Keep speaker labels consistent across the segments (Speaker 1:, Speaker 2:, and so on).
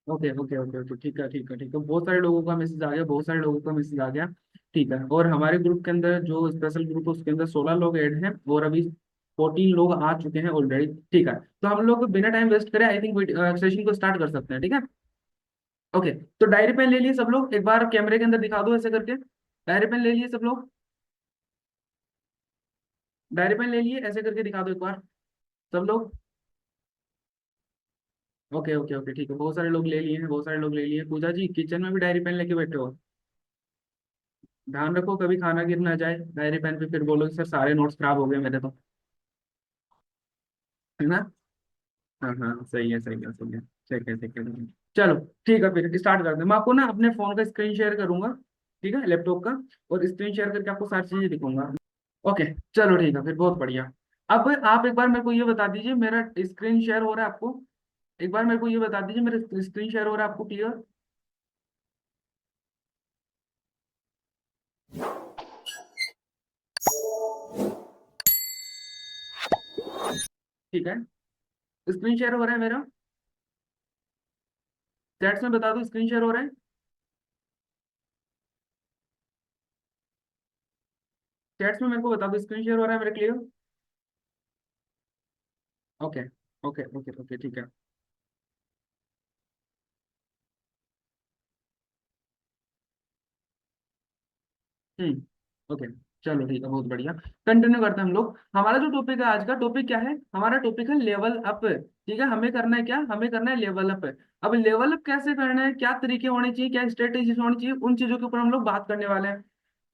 Speaker 1: Okay okay okay okay, ठीक है ठीक है ठीक है, बहुत सारे लोगों का मैसेज आ गया, बहुत सारे लोगों का मैसेज आ गया। ठीक है, और हमारे ग्रुप के अंदर जो स्पेशल ग्रुप है उसके अंदर 16 लोग ऐड हैं, और अभी 14 लोग आ चुके हैं ऑलरेडी। ठीक है, तो हम लोग बिना टाइम वेस्ट करें आई थिंक सेशन को स्टार्ट कर सकते हैं, ठीक है। ओके, तो डायरी पेन ले लिए सब लोग, एक बार कैमरे के अंदर दिखा दो ऐसे करके। डायरी पेन ले लिए सब लोग, डायरी पेन ले लिए ऐसे करके दिखा दो एक बार सब लोग। ओके ओके ओके, ठीक है, बहुत सारे लोग ले लिए हैं, बहुत सारे लोग ले लिए हैं। पूजा जी किचन में भी डायरी पेन लेके बैठे हो? ध्यान रखो कभी खाना गिर ना जाए डायरी पेन पे, फिर बोलो सर सारे नोट्स खराब हो गए मेरे तो, है ना। हाँ हाँ, सही है सही है सही है, ठीक है ठीक है ठीक है। चलो ठीक है, फिर स्टार्ट करते हैं। मैं आपको ना अपने फोन का स्क्रीन शेयर करूंगा, ठीक है, लैपटॉप का, और स्क्रीन शेयर करके आपको सारी चीजें दिखाऊंगा। ओके, चलो ठीक है फिर, बहुत बढ़िया। अब आप एक बार मेरे को ये बता दीजिए, मेरा स्क्रीन शेयर हो रहा है आपको? एक बार मेरे को ये बता दीजिए, मेरा स्क्रीन शेयर हो रहा है आपको क्लियर? ठीक है, स्क्रीन शेयर हो रहा है मेरा? चैट्स में बता दो स्क्रीन शेयर हो रहा है? चैट्स में मेरे को बता दो स्क्रीन शेयर हो रहा है मेरा clear? Okay okay okay okay, ठीक है। ओके, चलो ठीक है, बहुत बढ़िया। कंटिन्यू करते हैं हम लोग। हमारा जो टॉपिक है, आज का टॉपिक क्या है? हमारा टॉपिक है लेवल अप। ठीक है, हमें करना है क्या? हमें करना है लेवल अप। अब लेवल अप कैसे करना है, क्या तरीके होने चाहिए, क्या स्ट्रेटेजीज होनी चाहिए, उन चीजों के ऊपर हम लोग बात करने वाले हैं।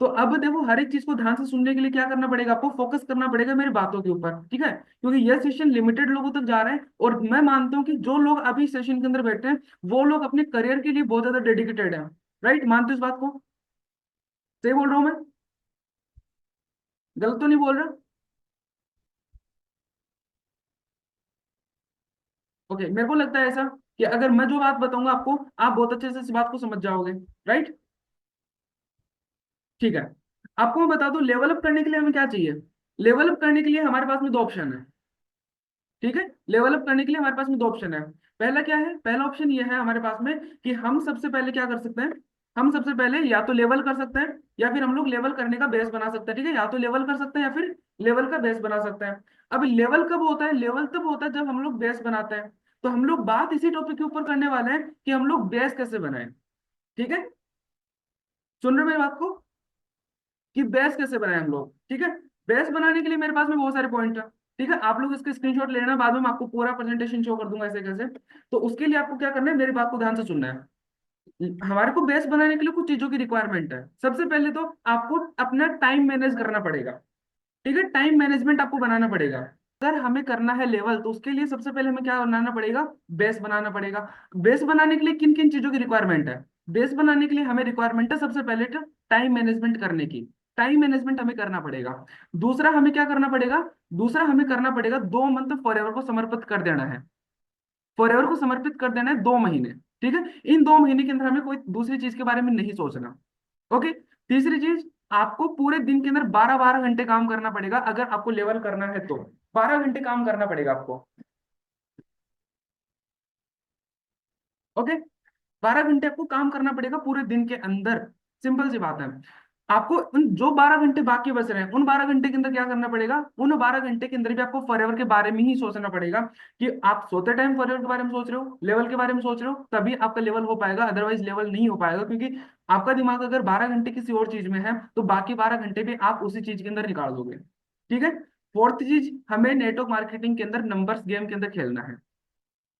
Speaker 1: तो अब देखो, हर एक चीज को ध्यान से सुनने के लिए क्या करना पड़ेगा? आपको फोकस करना पड़ेगा मेरी बातों के ऊपर, ठीक है, क्योंकि यह सेशन लिमिटेड लोगों तक जा रहा है, और मैं मानता हूँ कि जो लोग अभी सेशन के अंदर बैठे हैं वो लोग अपने करियर के लिए बहुत ज्यादा डेडिकेटेड है। राइट, मानते हो इस बात को? सही बोल रहा हूँ मैं? गलत तो नहीं बोल रहा? ओके, मेरे को लगता है ऐसा कि अगर मैं जो बात बताऊंगा आपको, आप बहुत अच्छे से इस बात को समझ जाओगे। राइट, ठीक है। आपको मैं बता दूं, लेवल अप करने के लिए हमें क्या चाहिए? लेवल अप करने के लिए हमारे पास में दो ऑप्शन है, ठीक है। लेवल अप करने के लिए हमारे पास में दो ऑप्शन है। पहला क्या है? पहला ऑप्शन ये है हमारे पास में कि हम सबसे पहले क्या कर सकते हैं? हम सबसे पहले या तो लेवल कर सकते हैं, या फिर हम लोग लेवल करने का बेस बना सकते हैं, ठीक है, या तो लेवल कर सकते हैं या फिर लेवल का बेस बना सकते हैं। अब लेवल कब होता है? लेवल तब होता है जब हम लोग बेस बनाते हैं। तो हम लोग बात इसी टॉपिक के ऊपर करने वाले हैं कि हम लोग बेस कैसे बनाएं, ठीक है। सुन रहे हो मेरी बात को? कि बेस कैसे बनाए हम लोग, ठीक है। बेस बनाने के लिए मेरे पास में बहुत सारे पॉइंट है, ठीक है। आप लोग इसके स्क्रीनशॉट लेना, बाद में मैं आपको पूरा प्रेजेंटेशन शो कर दूंगा ऐसे कैसे। तो उसके लिए आपको क्या करना है, मेरी बात को ध्यान से सुनना है। हमारे को बेस बनाने के लिए कुछ चीजों की रिक्वायरमेंट है। सबसे पहले तो आपको अपना टाइम मैनेज करना पड़ेगा, ठीक है, टाइम मैनेजमेंट आपको बनाना पड़ेगा। अगर हमें करना है लेवल, तो उसके लिए सबसे पहले हमें क्या बनाना पड़ेगा? बेस बनाना पड़ेगा। बेस बनाने के लिए किन किन चीजों की रिक्वायरमेंट है? बेस बनाने के लिए हमें रिक्वायरमेंट है सबसे पहले तो टाइम मैनेजमेंट करने की। टाइम मैनेजमेंट हमें करना पड़ेगा। दूसरा हमें क्या करना पड़ेगा? दूसरा हमें करना पड़ेगा 2 मंथ फॉरएवर को समर्पित कर देना है। फॉरएवर को समर्पित कर देना है 2 महीने, ठीक है। इन 2 महीने के अंदर हमें कोई दूसरी चीज के बारे में नहीं सोचना। ओके। तीसरी चीज, आपको पूरे दिन के अंदर 12 12 घंटे काम करना पड़ेगा, अगर आपको लेवल करना है तो 12 घंटे काम करना पड़ेगा आपको। ओके, 12 घंटे आपको काम करना पड़ेगा पूरे दिन के अंदर। सिंपल सी बात है। आपको उन जो 12 घंटे बाकी बच रहे हैं, उन 12 घंटे के अंदर क्या करना पड़ेगा? उन 12 घंटे के अंदर भी आपको फॉरएवर के बारे में ही सोचना पड़ेगा। कि आप सोते टाइम फॉरएवर के बारे में सोच रहे हो, लेवल के बारे में सोच रहे हो, तभी आपका लेवल हो पाएगा, अदरवाइज लेवल नहीं हो पाएगा। क्योंकि आपका दिमाग अगर 12 घंटे किसी और चीज में है, तो बाकी 12 घंटे भी आप उसी चीज के अंदर निकाल दोगे, ठीक है। फोर्थ चीज, हमें नेटवर्क मार्केटिंग के अंदर नंबर्स गेम के अंदर खेलना है।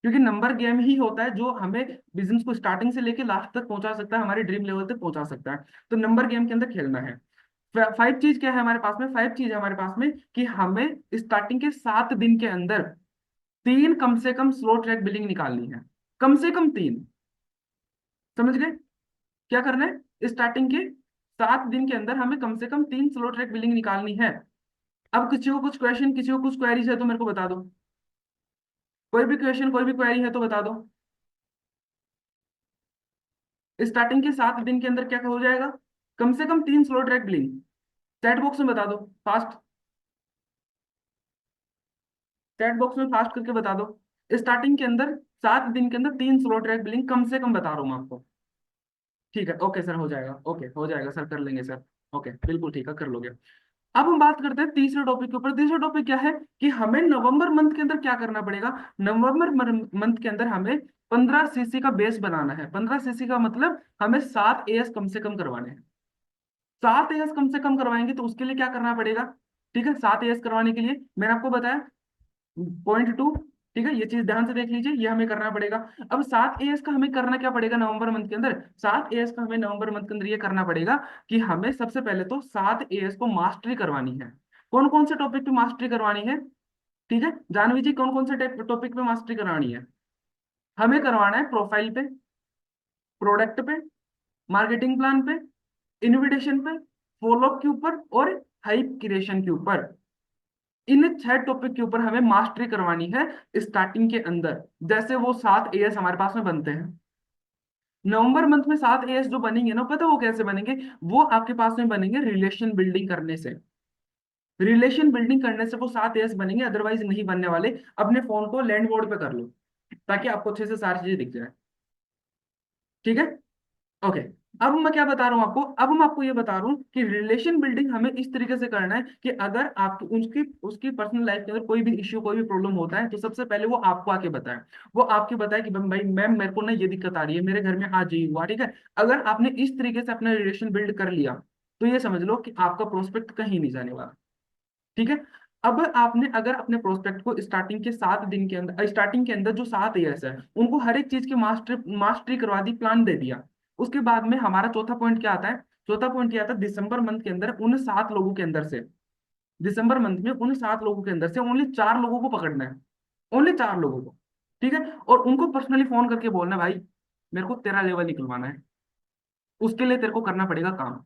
Speaker 1: क्योंकि नंबर गेम ही होता है जो हमें बिजनेस को स्टार्टिंग से लेके लास्ट तक पहुंचा सकता है, हमारे ड्रीम लेवल तक पहुंचा सकता है। तो नंबर गेम के अंदर खेलना है। फाइव चीज क्या है हमारे पास में? फाइव चीज है हमारे पास में कि हमें स्टार्टिंग के 7 दिन के अंदर तीन कम से कम स्लो ट्रैक बिलिंग निकालनी है। कम से कम तीन। समझ गए? क्या करना है? स्टार्टिंग के 7 दिन के अंदर हमें कम से कम तीन स्लो ट्रैक बिलिंग निकालनी है। अब किसी को कुछ क्वेश्चन, किसी को कुछ क्वेरीज है तो मेरे को बता दो। कोई भी क्वेश्चन, कोई भी क्वेरी है तो बता दो। स्टार्टिंग के 7 दिन के अंदर क्या हो जाएगा? कम से कम तीन slow track billing. Chat box में बता दो फास्ट। चैट बॉक्स में फास्ट करके बता दो। स्टार्टिंग के अंदर 7 दिन के अंदर 3 स्लो ट्रैक बिलिंग कम से कम बता रहा हूँ मैं आपको। ठीक है, ओके सर, हो जाएगा, ओके हो जाएगा सर, कर लेंगे सर। ओके, बिल्कुल ठीक है, कर लोगे। अब हम बात करते हैं तीसरे टॉपिक के ऊपर। तीसरा टॉपिक क्या है कि हमें नवंबर मंथ के अंदर क्या करना पड़ेगा। नवंबर मंथ के अंदर हमें 15 सीसी का बेस बनाना है। 15 सीसी का मतलब हमें 7 एएस कम से कम करवाने हैं। 7 एएस कम से कम करवाएंगे तो उसके लिए क्या करना पड़ेगा। ठीक है, 7 एएस करवाने के लिए मैंने आपको बताया पॉइंट 2। ठीक है, ये चीज ध्यान से देख लीजिए, ये हमें करना पड़ेगा। अब 7 एएस का हमें करना क्या पड़ेगा नवंबर मंथ के अंदर। 7 एएस का हमें नवंबर मंथ के अंदर ये करना पड़ेगा कि हमें सबसे पहले तो 7 एएस को मास्टरी करवानी है। कौन कौन से टॉपिक पे मास्टरी करवानी है। ठीक है, जानवी जी, कौन कौन से टॉपिक पे मास्टरी करवानी है। हमें करवाना है प्रोफाइल पे, प्रोडक्ट पे, मार्केटिंग प्लान पे, इनविटेशन पे, फॉलोअप के ऊपर और हाइप क्रिएशन के ऊपर। इन 6 टॉपिक के ऊपर हमें मास्टरी करवानी है स्टार्टिंग के अंदर। जैसे वो 7 एएस हमारे पास में बनते हैं नवंबर मंथ में। 7 एएस जो बनेंगे ना, पता है वो कैसे बनेंगे। वो आपके पास में बनेंगे रिलेशन बिल्डिंग करने से। रिलेशन बिल्डिंग करने से वो 7 एएस बनेंगे, अदरवाइज नहीं बनने वाले। अपने फोन को लैंड मोड पे कर लो ताकि आपको अच्छे से सारी चीजें दिख जाए। ठीक है, ओके। अब मैं क्या बता रहा हूँ आपको। अब मैं आपको ये बता रहा हूँ कि रिलेशन बिल्डिंग हमें इस तरीके से करना है कि अगर आपकी उसकी उसकी पर्सनल लाइफ के अंदर कोई भी इश्यू, कोई भी प्रॉब्लम होता है तो सबसे पहले वो आपको आके बताए। वो आपके बताए कि भाई मैम मेरे को ना ये दिक्कत आ रही है, मेरे घर में आज ये हुआ। ठीक है, अगर आपने इस तरीके से अपना रिलेशन बिल्ड कर लिया तो ये समझ लो कि आपका प्रोस्पेक्ट कहीं नहीं जाने वाला। ठीक है, अब आपने अगर अपने प्रोस्पेक्ट को स्टार्टिंग के अंदर जो 7 एएस है उनको हर एक चीज की मास्टरी करवा दी, प्लान दे दिया। उसके बाद में हमारा चौथा पॉइंट क्या आता है। चौथा पॉइंट क्या आता है, दिसंबर मंथ के अंदर उन 7 लोगों के अंदर से, दिसंबर मंथ में उन 7 लोगों के अंदर से ओनली 4 लोगों को पकड़ना है। ओनली 4 लोगों को। ठीक है, और उनको पर्सनली फोन करके बोलना है, भाई मेरे को तेरा लेवल निकलवाना है, उसके लिए तेरे को करना पड़ेगा काम।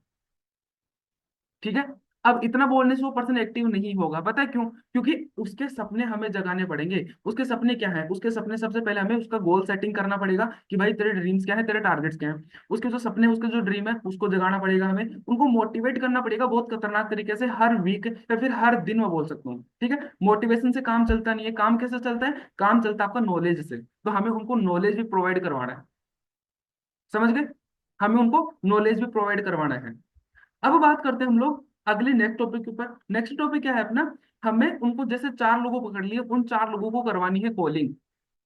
Speaker 1: ठीक है, अब इतना बोलने से वो पर्सन एक्टिव नहीं होगा, पता है क्यों। क्योंकि उसके सपने हमें जगाने पड़ेंगे। उसके सपने क्या है, उसके सपने सबसे पहले हमें उसका गोल सेटिंग करना पड़ेगा कि भाई तेरे ड्रीम्स क्या है, तेरे टारगेट्स क्या है। उसके जो सपने, उसके जो ड्रीम है उसको जगाना पड़ेगा हमें। उनको मोटिवेट करना पड़ेगा बहुत खतरनाक तरीके से, हर वीक या फिर हर दिन मैं बोल सकता हूँ। ठीक है, मोटिवेशन से काम चलता नहीं है। काम कैसे चलता है, काम चलता है आपका नॉलेज से। तो हमें उनको नॉलेज भी प्रोवाइड करवाना है। समझ गए, हमें उनको नॉलेज भी प्रोवाइड करवाना है। अब बात करते हैं हम लोग अगले नेक्स्ट टॉपिक के ऊपर। नेक्स्ट टॉपिक क्या है अपना। हमें उनको जैसे 4 लोगों को पकड़ लिए, उन 4 लोगों को करवानी है कॉलिंग।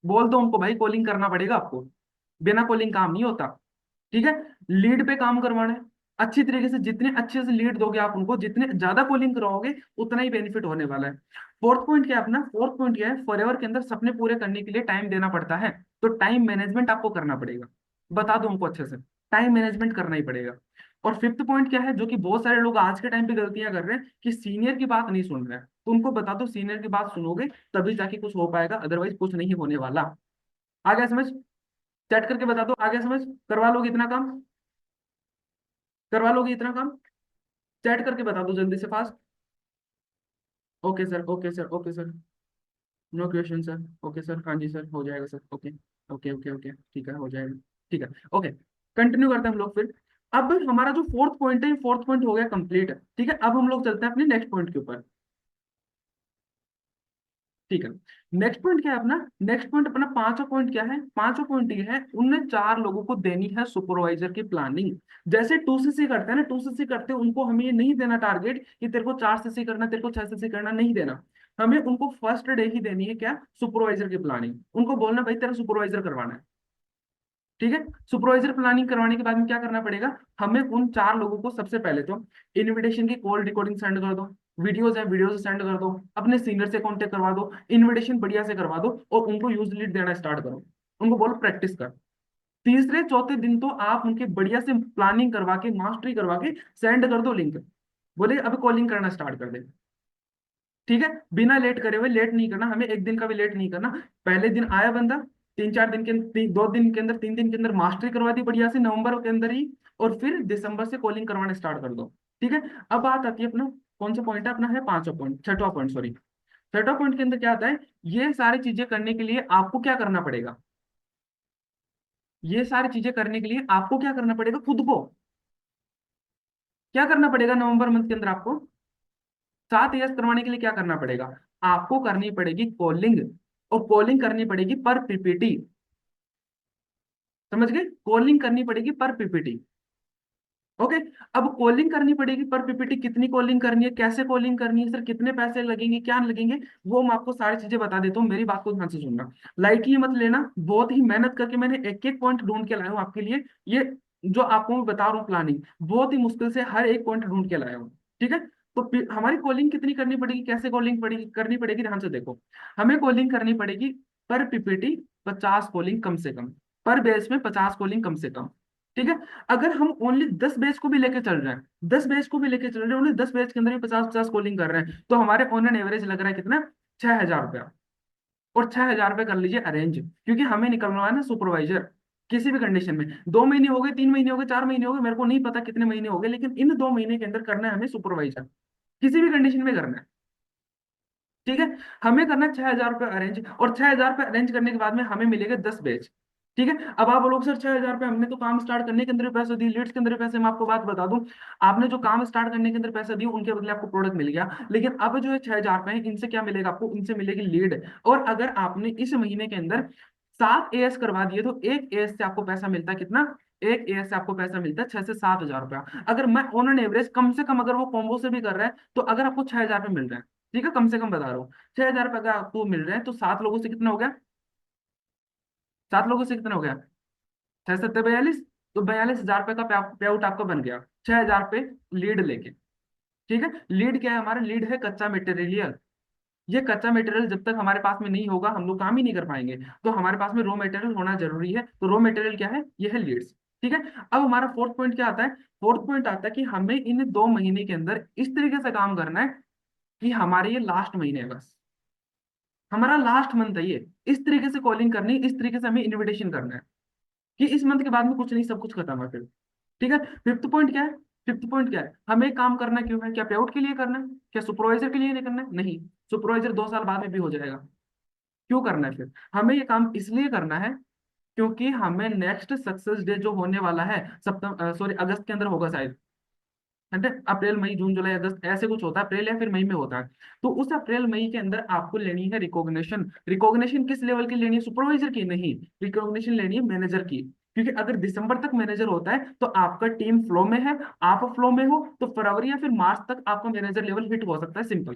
Speaker 1: बोल दो उनको, भाई कॉलिंग करना पड़ेगा आपको, बिना कॉलिंग काम नहीं होता। ठीक है, लीड पे काम करवाना है अच्छी तरीके से। जितने अच्छे से लीड दोगे आप उनको, जितने ज्यादा कॉलिंग कराओगे उतना ही बेनिफिट होने वाला है। फोर्थ पॉइंट क्या है अपना। फोर्थ पॉइंट क्या है, फॉरएवर के अंदर सपने पूरे करने के लिए टाइम देना पड़ता है। तो टाइम मैनेजमेंट आपको करना पड़ेगा। बता दो उनको अच्छे से, टाइम मैनेजमेंट करना ही पड़ेगा। और फिफ्थ पॉइंट क्या है, जो कि बहुत सारे लोग आज के टाइम पे गलतियां कर रहे हैं कि सीनियर की बात नहीं सुन रहे हैं। तो उनको बता दो सीनियर की बात सुनोगे तभी जाके कुछ हो पाएगा, अदरवाइज कुछ नहीं होने वाला। आ गया समझ। चैट करके बता दो, आ गया समझ। करवा लोगे इतना काम, करवा लोगे इतना काम। चैट करके बता दो जल्दी से, fast. Okay sir, okay sir, okay sir. No question sir. Okay sir, हाँ जी सर, हो जाएगा sir. Okay okay okay okay, ठीक है, हो जाएगा। ठीक है, ओके। कंटिन्यू करते हैं हम लोग फिर। अब हमारा जो फोर्थ पॉइंट है, फोर्थ पॉइंट हो गया कंप्लीट। ठीक है, अब हम लोग चलते हैं अपने नेक्स्ट पॉइंट के ऊपर। ठीक है, नेक्स्ट पॉइंट क्या है अपना। नेक्स्ट पॉइंट अपना पांचवा पॉइंट क्या है। पांचवा पॉइंट ये है, उनने 4 लोगों को देनी है सुपरवाइजर की प्लानिंग। जैसे 2 सीसी करते हैं ना, 2 सीसी करते हैं उनको हमें ये नहीं देना टारगेट कि तेरे को 4 सीसी करना, तेरे को 6 सीसी करना, नहीं देना। हमें उनको फर्स्ट डे ही देनी है क्या, सुपरवाइजर की प्लानिंग। उनको बोलना भाई तेरा सुपरवाइजर करवाना है। ठीक है, सुपरवाइजर प्लानिंग करवाने के बाद में क्या करना पड़ेगा। हमें उन 4 लोगों को सबसे पहले तो इनविटेशन की कॉल रिकॉर्डिंग सेंड कर दो। वीडियोज है, वीडियो सेंड कर दो। अपने सीनियर से कांटेक्ट करवा दो, इनविटेशन बढ़िया से करवा दो और उनको यूज लीड देना स्टार्ट करो। उनको बोलो प्रैक्टिस कर। तीसरे चौथे दिन तो आप उनके बढ़िया से प्लानिंग करवा के, मास्टरी करवा के सेंड कर दो लिंक। बोले अभी कॉलिंग करना स्टार्ट कर दे। ठीक है, बिना लेट करे हुए, लेट नहीं करना हमें, एक दिन का भी लेट नहीं करना। पहले दिन आया बंदा, 3 4 दिन के 2 दिन के अंदर, 3 दिन के अंदर मास्टरी करवा दी बढ़िया से नवंबर के अंदर ही। और फिर दिसंबर से कॉलिंग करवाना स्टार्ट कर दो। ठीक है, अब बात आती है अपना कौन सा पॉइंट है अपना, है पांचवा पॉइंट, छठवा पॉइंट सॉरी। छठवा पॉइंट के अंदर क्या आता है, ये सारी चीजें करने के लिए आपको क्या करना पड़ेगा। ये सारी चीजें करने के लिए आपको क्या करना पड़ेगा, खुद को क्या करना पड़ेगा नवंबर मंथ के अंदर आपको। 7 ईयर्स करवाने के लिए क्या करना पड़ेगा, आपको करनी पड़ेगी कॉलिंग। और कॉलिंग करनी पड़ेगी पर पीपीटी। समझ गए? कॉलिंग करनी पड़ेगी पर पीपीटी। ओके। अब कॉलिंग करनी पड़ेगी पर पीपीटी, कितनी कॉलिंग करनी है, कैसे कॉलिंग करनी है, सर कितने पैसे लगेंगे, क्या लगेंगे, वो मैं आपको सारी चीजें बता देता हूँ। मेरी बात को ध्यान से सुनना, लाइटली मत लेना। बहुत ही मेहनत करके मैंने एक एक पॉइंट ढूंढ के लाया हूँ आपके लिए। ये जो आपको मैं बता रहा हूँ प्लानिंग, बहुत ही मुश्किल से हर एक पॉइंट ढूंढ के लाया हूँ। ठीक है। तो हमारी कॉलिंग कितनी करनी पड़ेगी, कैसे कॉलिंग पड़ेगी, करनी पड़ेगी, ध्यान से देखो। हमें कॉलिंग करनी पड़ेगी पर पीपीटी 50 कॉलिंग कम से कम, पर बैच में 50 कॉलिंग कम से कम। ठीक है। अगर हम ओनली 10 बैच को भी लेके चल रहे हैं, 10 बैच को भी लेके चल रहे हैं, ओनली 10 बैच के अंदर भी 50-50 कॉलिंग कर रहे हैं, तो हमारे ऑन एन एवरेज लग रहा है कितना, 6,000 रुपया। और 6,000 रुपये कर लीजिए अरेंज, क्योंकि हमें निकलना है ना सुपरवाइजर। किसी भी कंडीशन में 2 महीने हो गए, 3 महीने हो गए, 4 महीने हो गए, मेरे को नहीं पता कितने महीने हो गए, लेकिन इन 2 महीने के अंदर करना है हमें सुपरवाइजर, किसी भी कंडीशन में करना है। ठीक है। हमें करना 6,000 रुपये अरेंज, और 6,000 रुपये अरेंज करने के बाद में हमें मिलेगा 10 बैच। ठीक है। अब आप बोलोगे सर 6,000 रुपये हमने तो काम स्टार्ट करने के अंदर भी पैसे दिए, लीड्स के अंदर भी पैसे, मैं आपको बात बता दूं, आपने जो काम स्टार्ट करने के अंदर पैसे दिए उनके बदले आपको प्रोडक्ट मिल गया, लेकिन अब जो है 6,000 रुपये है, इनसे क्या मिलेगा आपको, इनसे मिलेगी लीड। और अगर आपने इस महीने के अंदर 7 एएस करवा दिए, तो एक एएस से आपको पैसा मिलता है कितना, एक एएस से आपको पैसा मिलता है 6 से 7 हजार रुपया। अगर मैं ऑन एन एवरेज कम से कम, अगर वो कॉम्बो से भी कर रहा है, तो अगर आपको 6,000 रुपये मिल रहे हैं, ठीक है, कम से कम बता रहा हूँ, 6,000 रुपये अगर आपको मिल रहे हैं, तो 7 लोगों से कितना हो गया, 7 लोगों से कितना हो गया, 6 7 42, तो 42,000 रुपये का पे आउट आपका बन गया, 6,000 रुपये लीड लेके। ठीक है। लीड क्या है हमारा, लीड है कच्चा मटेरियल। ये कच्चा मटेरियल जब तक हमारे पास में नहीं होगा, हम लोग काम ही नहीं कर पाएंगे। तो हमारे पास में रॉ मटेरियल होना जरूरी है, तो रॉ मटेरियल क्या है, ये है लीड्स। ठीक है। अब हमारा फोर्थ पॉइंट क्या आता है, फोर्थ पॉइंट आता है कि हमें इन 2 महीने के अंदर इस तरीके से काम करना है कि हमारे ये लास्ट महीने है बस, हमारा लास्ट मंथ है ये, इस तरीके से कॉलिंग करनी, इस तरीके से हमें इनविटेशन करना है कि इस मंथ के बाद में कुछ नहीं, सब कुछ खत्म है फिर। ठीक है। फिफ्थ पॉइंट क्या है, फिफ्थ पॉइंट क्या है, हमें काम करना क्यों है, क्या पे आउट के लिए करना है, क्या सुपरवाइजर के लिए नहीं करना है, नहीं, सुपरवाइजर 2 साल बाद में भी हो जाएगा। क्यों करना है फिर, हमें ये काम इसलिए करना है क्योंकि हमें नेक्स्ट सक्सेस डे जो होने वाला है, सितंबर सॉरी अगस्त के अंदर होगा शायद, है अप्रैल मई जून जुलाई अगस्त ऐसे कुछ होता है, अप्रैल या फिर मई में होता है। तो उस अप्रैल मई के अंदर आपको लेनी है रिकॉग्निशन। रिकॉग्निशन किस लेवल की लेनी है, सुपरवाइजर की नहीं, रिकॉग्निशन लेनी है मैनेजर की। क्योंकि अगर दिसंबर तक मैनेजर होता है तो आपका टीम फ्लो में है, आप फ्लो में हो, तो फरवरी या फिर मार्च तक आपका मैनेजर लेवल हिट हो सकता है, सिंपल।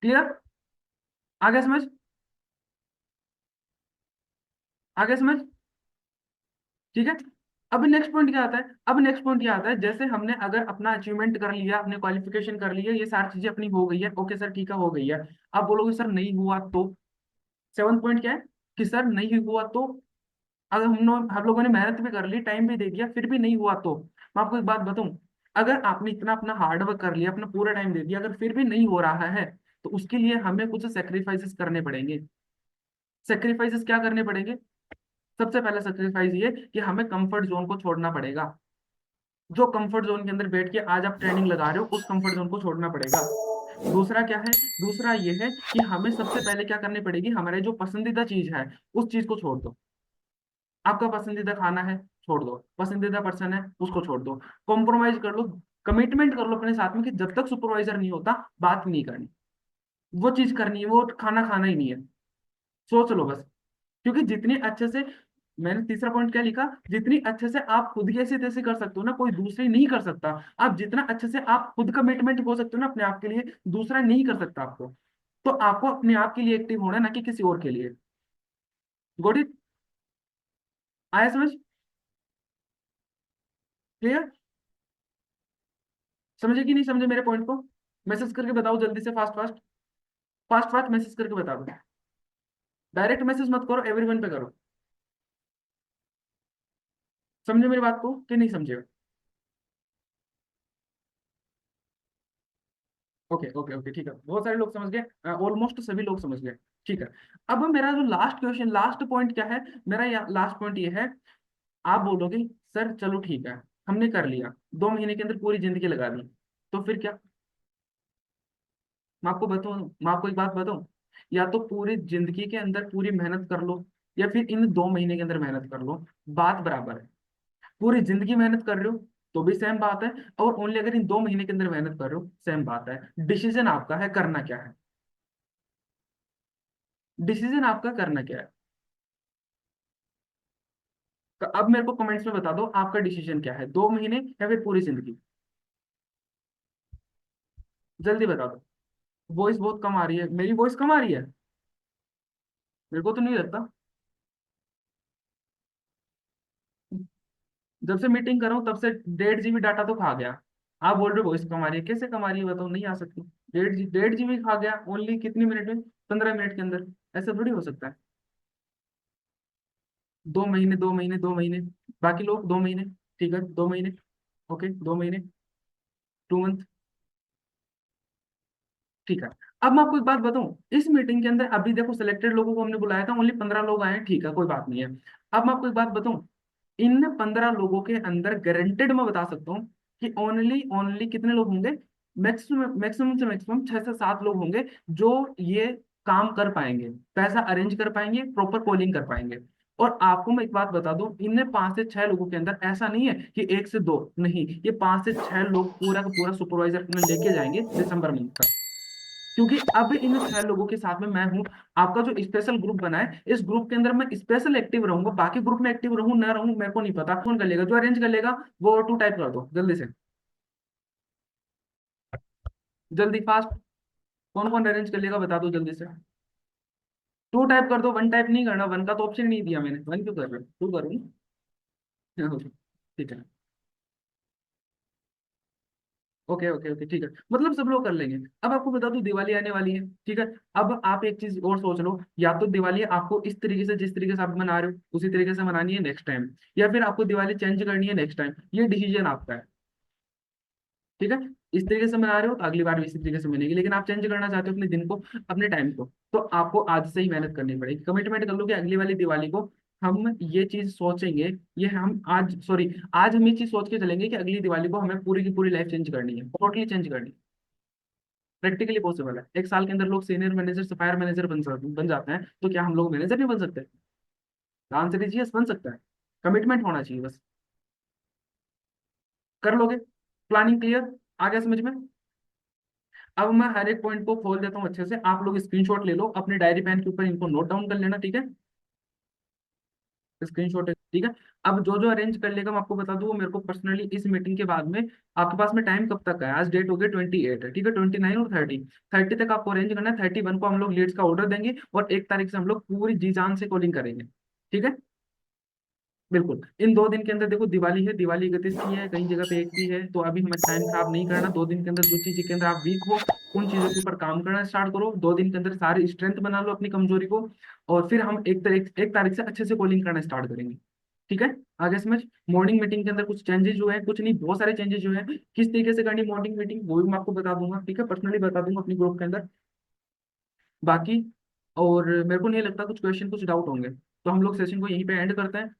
Speaker 1: क्लियर, आगे समझ, आगे समझ। ठीक है। अब नेक्स्ट पॉइंट क्या आता है, अब नेक्स्ट पॉइंट क्या आता है, जैसे हमने अगर अपना अचीवमेंट कर लिया, अपने क्वालिफिकेशन कर लिया, ये सारी चीजें अपनी हो गई है, ओके सर ठीक है हो गई है। आप बोलोगे सर नहीं हुआ तो, सेवन पॉइंट क्या है कि सर नहीं हुआ तो, अगर हम लोगों ने मेहनत भी कर ली, टाइम भी दे दिया, फिर भी नहीं हुआ तो, मैं आपको एक बात बताऊं, अगर आपने इतना अपना हार्डवर्क कर लिया, अपना पूरा टाइम दे दिया, अगर फिर भी नहीं हो रहा है, तो उसके लिए हमें कुछ सेक्रीफाइसेस करने पड़ेंगे। सेक्रीफाइसेस क्या करने पड़ेंगे, सबसे पहला सेक्रीफाइस ये कि हमें कंफर्ट जोन को छोड़ना पड़ेगा। जो कंफर्ट जोन के अंदर बैठ के आज आप ट्रेनिंग लगा रहे हो, उस कंफर्ट जोन को छोड़ना पड़ेगा। दूसरा क्या है, दूसरा ये है कि हमें सबसे पहले क्या करनी पड़ेगी, हमारे जो पसंदीदा चीज है उस चीज को छोड़ दो। आपका पसंदीदा खाना है, छोड़ दो, पसंदीदा पर्सन है उसको छोड़ दो, कॉम्प्रोमाइज कर लो, कमिटमेंट कर लो अपने साथ में कि जब तक सुपरवाइजर नहीं होता बात नहीं करनी, वो चीज करनी है, वो खाना खाना ही नहीं है, सोच लो बस। क्योंकि जितने अच्छे से, मैंने तीसरा पॉइंट क्या लिखा, जितनी अच्छे से आप खुद ही ऐसे तैसे कर सकते हो ना, कोई दूसरे नहीं कर सकता। आप जितना अच्छे से आप खुद कमिटमेंट हो सकते हो ना अपने आप के लिए, दूसरा नहीं कर सकता आपको। तो आपको अपने आप के लिए एक्टिव होना है, ना कि किसी और के लिए। गोट इट, आया समझ, क्लियर, समझे कि नहीं समझे मेरे पॉइंट को, मैसेज करके बताओ जल्दी से, fast fast, fast fast message करके बता दो। डायरेक्ट मैसेज मत करो, एवरीवन पे करो। समझे मेरी बात को कि नहीं समझे? ओके ओके ओके, ठीक है, बहुत सारे लोग समझ गए, ऑलमोस्ट सभी लोग समझ गए। ठीक है। अब मेरा जो लास्ट क्वेश्चन, लास्ट पॉइंट क्या है, मेरा लास्ट पॉइंट ये है, आप बोलोगे सर चलो ठीक है, हमने कर लिया, 2 महीने के अंदर पूरी जिंदगी लगा दी, तो फिर क्या, मैं आपको बताऊं, मैं आपको एक बात बताऊं, या तो पूरी जिंदगी के अंदर पूरी मेहनत कर लो, या फिर इन 2 महीने के अंदर मेहनत कर लो, बात बराबर है। पूरी जिंदगी मेहनत कर रहे हो तो भी सेम बात है, और ओनली अगर इन 2 महीने के अंदर मेहनत कर रहे हो, सेम बात है। डिसीजन आपका है, करना क्या है, डिसीजन आपका करना क्या है। तो अब मेरे को कमेंट्स में बता दो आपका डिसीजन क्या है, 2 महीने या फिर पूरी जिंदगी। जल्दी बता दो। वॉइस बहुत कम आ रही है, मेरी वॉइस कम आ रही है? मेरे को तो नहीं लगता। जब से मीटिंग कर रहा हूँ तब से 1.5 GB डाटा तो खा गया। आप बोल रहे हो वॉइस कम आ रही है, कैसे कम आ रही है बताओ, नहीं आ सकती। 1.5 GB खा गया ओनली कितनी मिनट में, 15 मिनट के अंदर। ऐसा थोड़ी हो सकता है। 2 महीने, 2 महीने, 2 महीने। बाकी लोग 2 महीने। ठीक है 2 महीने। ओके 2 महीने। 2 मंथ। ठीक है। अब मैं आपको एक बात बताऊं, इस मीटिंग के अंदर अभी देखो सिलेक्टेड लोगों को हमने बुलाया था, ओनली 15 लोग आए हैं, ठीक है कोई बात नहीं है। अब मैं आपको एक बात बताऊं, इन 15 लोगों के अंदर गारंटेड मैं बता सकता हूँ कि ओनली ओनली कितने लोग होंगे, मैक्सिमम मैक्सिमम से मैक्सिमम 6 से 7 लोग होंगे जो ये काम कर पाएंगे, पैसा अरेंज कर पाएंगे, प्रॉपर कॉलिंग कर पाएंगे। और आपको मैं एक बात बता दूं, इनमें 5 से 6 लोगों के अंदर ऐसा नहीं है कि 1 से 2 नहीं, ये 5 से 6 लोग पूरा का पूरा सुपरवाइजर अपने लेके जाएंगे दिसंबर मंथ तक। क्योंकि अब इन 6 लोगों के साथ में मैं हूँ। आपका जो स्पेशल ग्रुप बना है, इस ग्रुप के अंदर मैं स्पेशल एक्टिव रहूंगा, बाकी ग्रुप में एक्टिव रहूं ना रहूं मेरे को नहीं पता। कौन कर लेगा, जो अरेंज कर लेगा वो टू टाइप कर दो जल्दी से, जल्दी फास्ट। कौन कौन अरेंज कर लेगा बता दो जल्दी से। टू टाइप कर दो, वन टाइप नहीं करना, वन का तो ऑप्शन नहीं दिया मैंने, वन क्यों कर रहे हो, टू करो ना। ठीक है। ओके ओके ओके ठीक है, मतलब सब लोग कर लेंगे। अब आपको बता दूं दिवाली आने वाली है, ठीक है। अब आप एक चीज और सोच लो, या तो दिवाली आपको इस तरीके से, जिस तरीके से आप मना रहे हो उसी तरीके से मनानी है नेक्स्ट टाइम, या फिर आपको दिवाली चेंज करनी है नेक्स्ट टाइम, ये डिसीजन आपका है। ठीक है। इस तरीके से मना रहे हो तो अगली बार भी इसी तरीके से मनेगी, लेकिन आप चेंज करना चाहते हो अपने दिन को, अपने टाइम को, तो आपको आज से ही मेहनत करनी पड़ेगी। कमिटमेंट कर लो कि अगली वाली दिवाली को हम ये चीज सोचेंगे, ये हम आज सॉरी आज हम ये चीज सोच के चलेंगे कि अगली दिवाली को हमें पूरी की पूरी लाइफ चेंज करनी है, टोटली चेंज करनी है। प्रैक्टिकली पॉसिबल है, 1 साल के अंदर लोग सीनियर मैनेजर से फायर मैनेजर बन जाते हैं, तो क्या हम लोग मैनेजर नहीं बन सकते? आंसर इज यस, बन सकता है। कमिटमेंट होना चाहिए बस। कर लोगे? Planning clear? आ गया समझ में? अब मैं हर एक पॉइंट को खोल देता हूँ अच्छे से, आप लोग स्क्रीनशॉट ले लो अपने डायरी पेन के ऊपर, इनको नोट डाउन कर लेना, ठीक है। स्क्रीनशॉट है, ठीक है। अब जो जो अरेंज कर लेगा मैं आपको बता दूं, वो मेरे को पर्सनली इस मीटिंग के बाद में, आपके पास में टाइम कब तक है, आज डेट हो गई 28 है, ठीक है, 29 और 30 तक आपको अरेंज करना है। 31 को हम लोग लीड्स का ऑर्डर देंगे, और 1 तारीख से हम लोग पूरी जी जान से कॉलिंग करेंगे। ठीक है। बिल्कुल इन 2 दिन के अंदर देखो, दिवाली है, दिवाली 31 की है, कई जगह पे 1 की है, तो अभी हमें टाइम खराब नहीं करना। 2 दिन के अंदर जो चीज के अंदर आप वीक हो, उन चीजों के ऊपर काम करना स्टार्ट करो। 2 दिन के अंदर सारी स्ट्रेंथ बना लो अपनी कमजोरी को, और फिर हम 1 तारीख से अच्छे से कॉलिंग करना स्टार्ट करेंगे। ठीक है। आगे समझ। मॉर्निंग मीटिंग के अंदर कुछ चेंजेस जो है, कुछ नहीं बहुत सारे चेंजेस जो है, किस तरीके से करनी मॉर्निंग मीटिंग वो भी मैं आपको बता दूंगा, ठीक है, पर्सनली बता दूंगा अपनी ग्रुप के अंदर। बाकी और मेरे को नहीं लगता कुछ क्वेश्चन कुछ डाउट होंगे, तो हम लोग सेशन को यहीं पे एंड करते हैं।